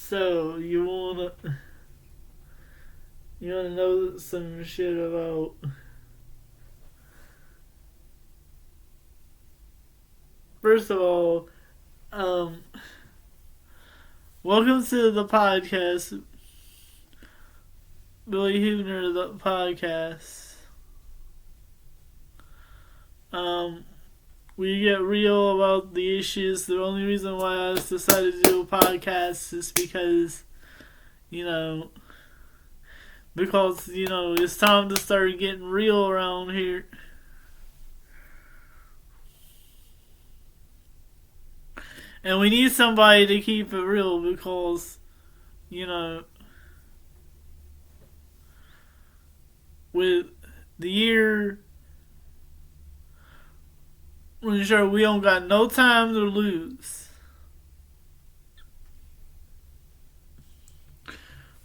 So you wanna know some shit about? First of all, um, welcome to the podcast, Billy Hubner, the podcast. Um, we get real about the issues. The only reason why I decided to do a podcast is because, you know, it's time to start getting real around here. And we need somebody to keep it real because, you know, with the year, we're sure we don't got no time to lose.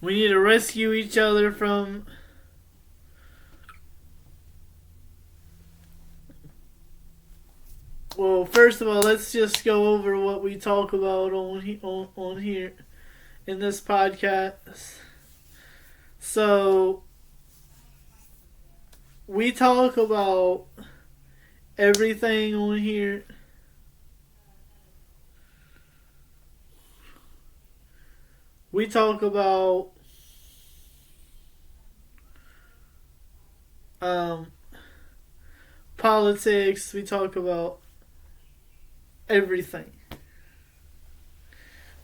We need to rescue each other from well, first of all, let's just go over what we talk about on here in this podcast. So, we talk about everything on here. We talk about politics. We talk about everything.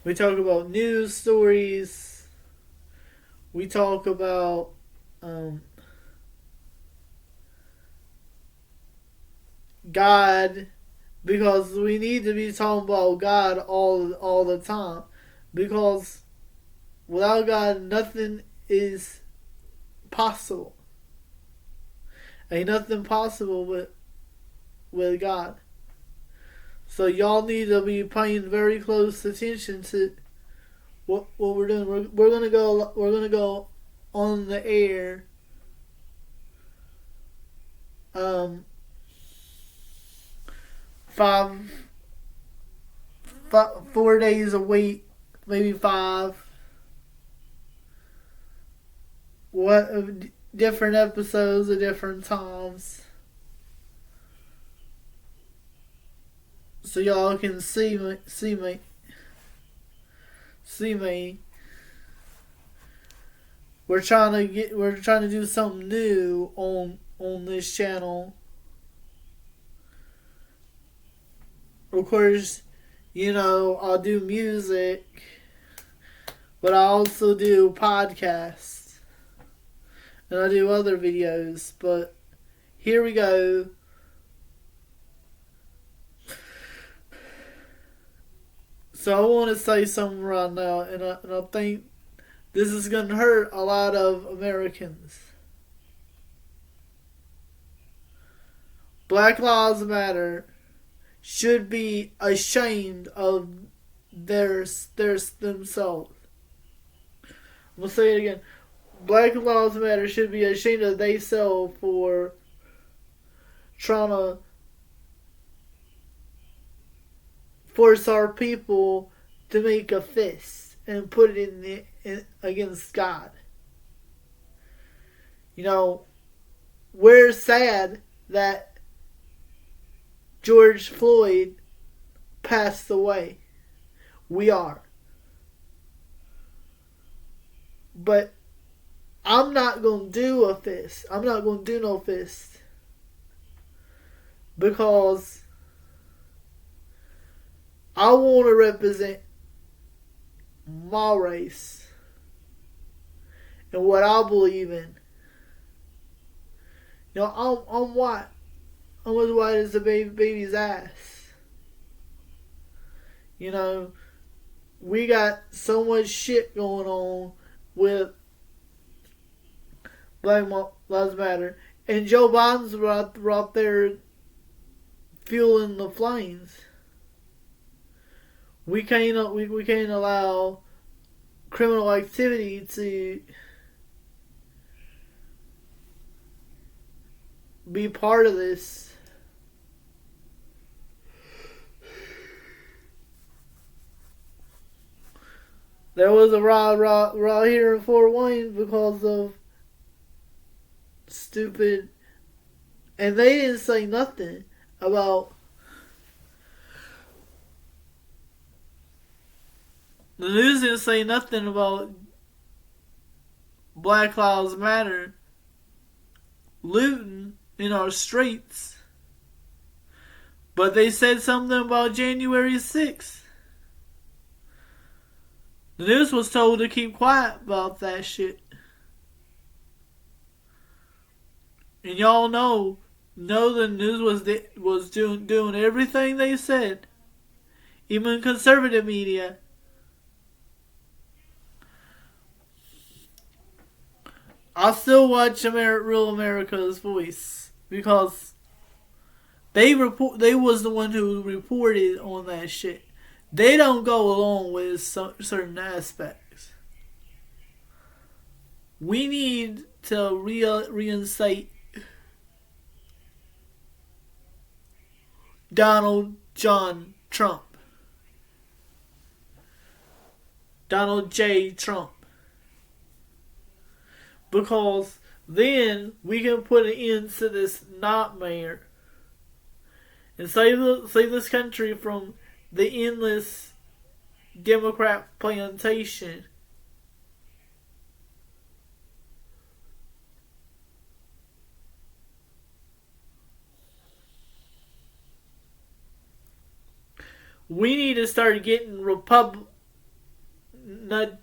We talk about news stories. We talk about God, because we need to be talking about God all the time, because without God nothing is possible. Ain't nothing possible with God. So y'all need to be paying very close attention to what we're doing. We're gonna go on the air. 4 days a week, maybe 5. What different episodes at different times, so y'all can see me. We're trying to do something new on this channel. Of course, I'll do music, but I also do podcasts and I do other videos. But here we go. So I want to say something right now, and I think this is going to hurt a lot of Americans. Black Lives Matter should be ashamed of themselves. I'm going to say it again. Black Lives Matter should be ashamed of themselves for trying to force our people to make a fist and put it in against God. We're sad that George Floyd passed away. We are. But I'm not going to do a fist. I'm not going to do no fist. Because I want to represent my race and what I believe in. I'm white. I'm as white as a baby's ass. We got so much shit going on with Black Lives Matter, and Joe Biden's right there fueling the flames. We can't allow criminal activity to be part of this. There was a riot here in Fort Wayne because of stupid, and they didn't say nothing about the news. Didn't say nothing about Black Lives Matter looting in our streets, but they said something about January 6th. The news was told to keep quiet about that shit. And y'all know the news was doing everything they said, even conservative media. I still watch Real America's Voice because they was the one who reported on that shit. They don't go along with certain aspects. We need to reinstate Donald Trump. Donald J. Trump. Because then we can put an end to this nightmare and save this country from the endless Democrat plantation. We need to start getting not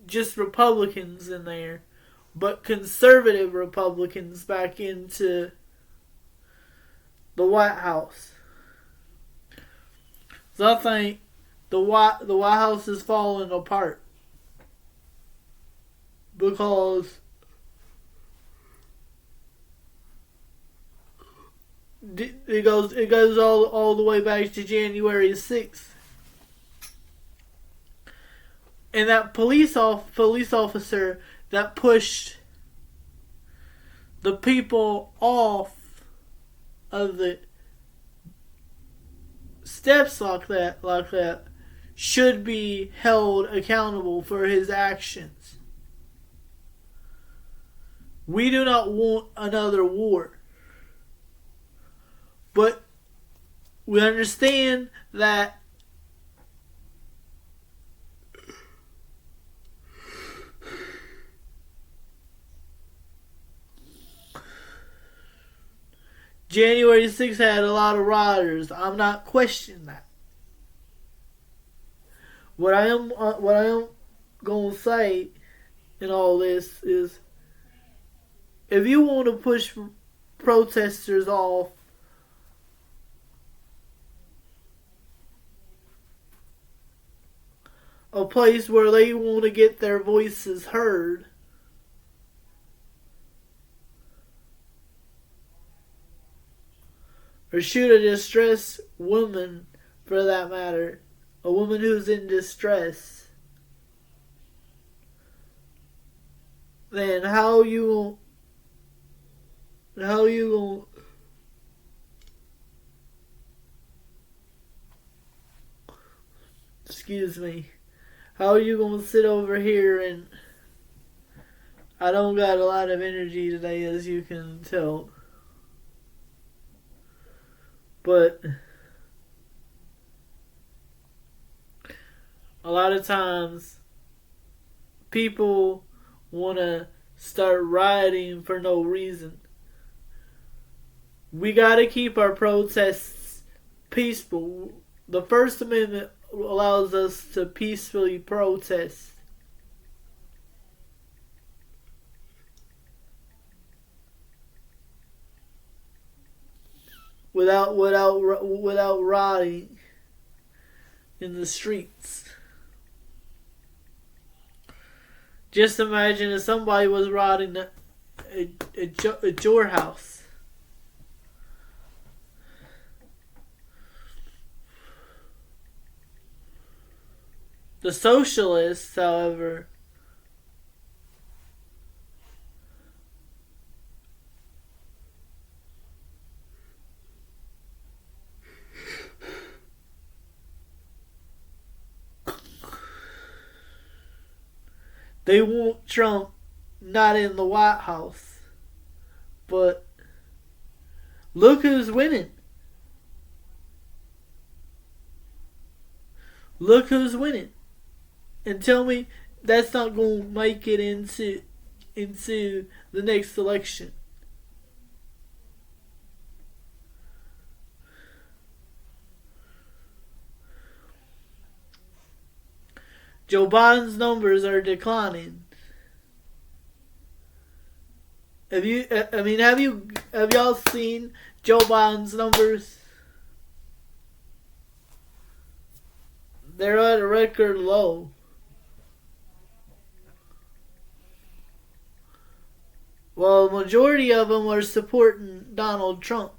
just Republicans in there, but conservative Republicans back into the White House. So I think the White House is falling apart because it goes all the way back to January 6th. And that police officer that pushed the people off of the steps like that should be held accountable for his actions. We do not want another war. But we understand that January 6th had a lot of rioters. I'm not questioning that. What I am gonna say in all this is, if you want to push protesters off a place where they want to get their voices heard, or shoot a distressed woman, for that matter, a woman who's in distress, then how you gonna excuse me, how are you gonna sit over here and I don't got a lot of energy today, as you can tell. But a lot of times people want to start rioting for no reason. We got to keep our protests peaceful. The First Amendment allows us to peacefully protest. Without rioting in the streets. Just imagine if somebody was rioting at your house. The socialists, however, They want Trump not in the White House. But look who's winning. Look who's winning. And tell me that's not going to make it into the next election. Joe Biden's numbers are declining. Have y'all seen Joe Biden's numbers? They're at a record low. Well, the majority of them are supporting Donald Trump.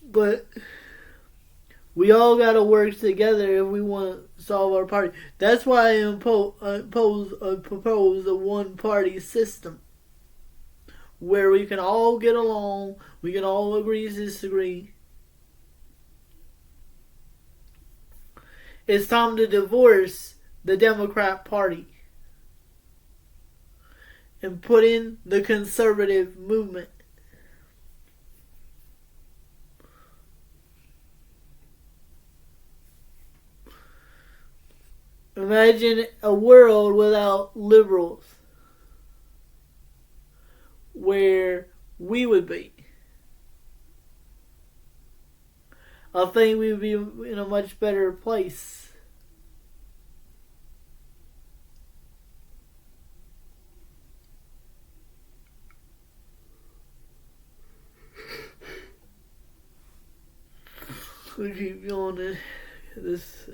But we all got to work together if we want to solve our party. That's why I propose a one-party system where we can all get along, we can all agree to disagree. It's time to divorce the Democrat Party and put in the conservative movement. Imagine a world without liberals, where we would be. I think we would be in a much better place. We keep going. This.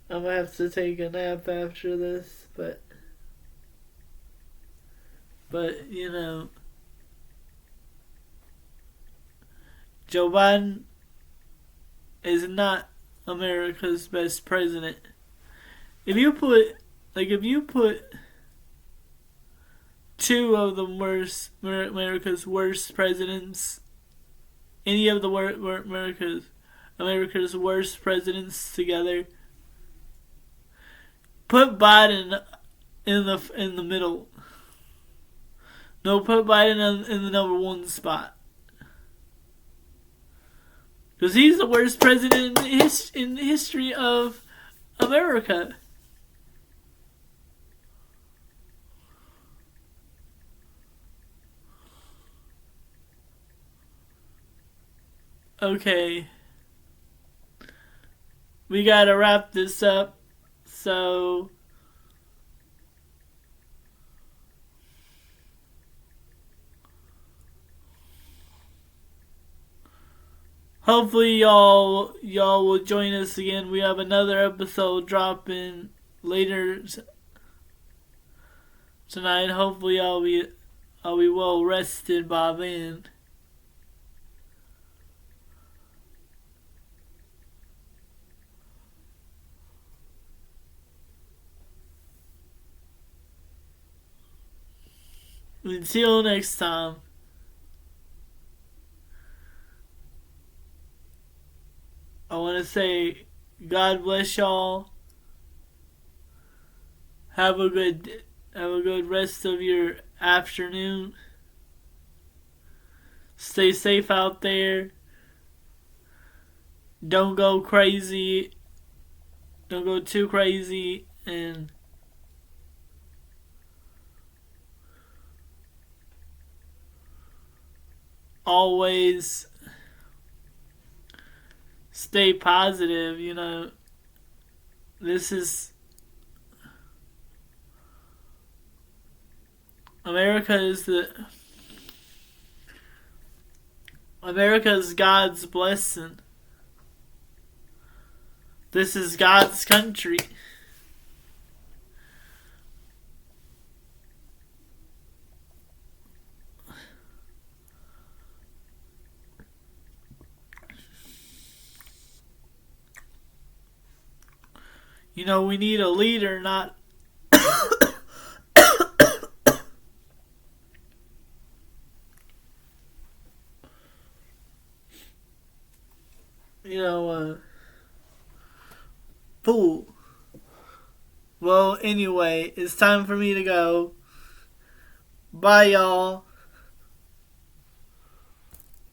I'm gonna have to take a nap after this, but you know, Joe Biden is not America's best president. If you put two of the worst America's worst presidents, any of the America's worst presidents together, put Biden in the middle. No, put Biden in the number one spot. Because he's the worst president in the history of America. Okay. We gotta wrap this up. So hopefully y'all will join us again. We have another episode dropping later tonight. Hopefully I'll be well rested by then. Until next time. I want to say God bless y'all. Have a good rest of your afternoon. Stay safe out there. Don't go crazy. Don't go too crazy, and always stay positive. You know, this is America is God's blessing. This is God's country. We need a leader, not you know, fool. Well, anyway, it's time for me to go. Bye, y'all.